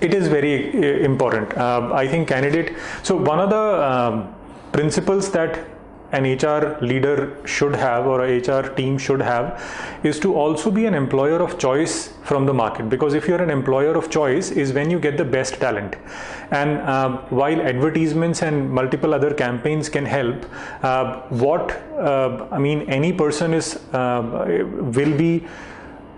It is very important. I think candidate. So one of the principles that an HR leader should have, or a HR team should have, is to also be an employer of choice from the market. Because if you're an employer of choice is when you get the best talent. And while advertisements and multiple other campaigns can help, any person is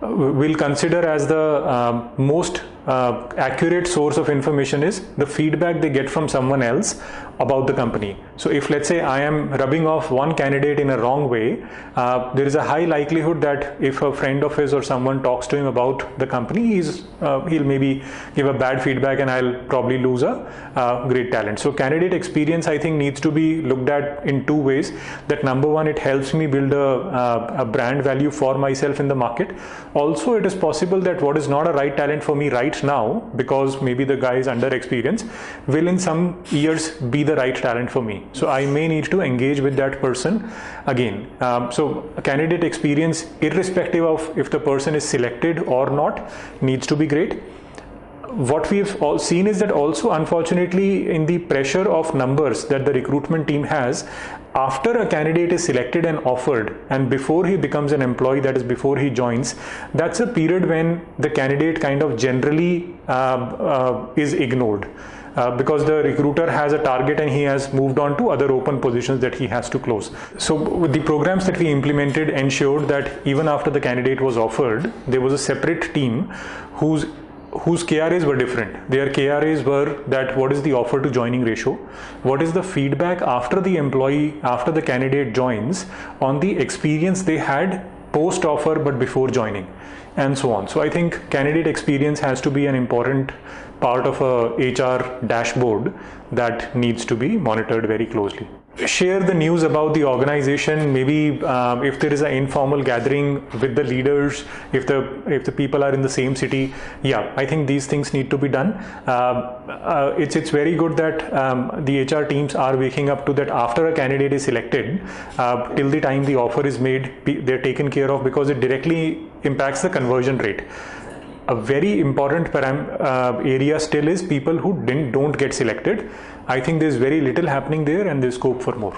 will consider as the most accurate source of information is the feedback they get from someone else about the company. So if, let's say, I am rubbing off one candidate in a wrong way, there is a high likelihood that if a friend of his or someone talks to him about the company, he'll maybe give a bad feedback, and I'll probably lose a great talent. So candidate experience, I think, needs to be looked at in two ways. That number one, it helps me build a brand value for myself in the market. Also, it is possible that what is not a right talent for me right now, because maybe the guy is under experienced, will in some years be the right talent for me. So I may need to engage with that person again. So candidate experience, irrespective of if the person is selected or not, needs to be great. What we've all seen is that also, unfortunately, in the pressure of numbers that the recruitment team has, after a candidate is selected and offered, and before he becomes an employee, that is before he joins, that's a period when the candidate kind of generally is ignored. Because the recruiter has a target and he has moved on to other open positions that he has to close. So the programs that we implemented ensured that even after the candidate was offered, there was a separate team whose KRAs were different. Their KRAs were that what is the offer to joining ratio, what is the feedback after the candidate joins on the experience they had post offer but before joining, and so on. So I think candidate experience has to be an important part of a HR dashboard that needs to be monitored very closely. Share the news about the organization. Maybe if there is an informal gathering with the leaders, if the people are in the same city, yeah, I think these things need to be done. It's very good that the HR teams are waking up to that after a candidate is selected, till the time the offer is made, they're taken care of, because it directly impacts the conversion rate. A very important area still is people who don't get selected. I think there's very little happening there, and there's scope for more.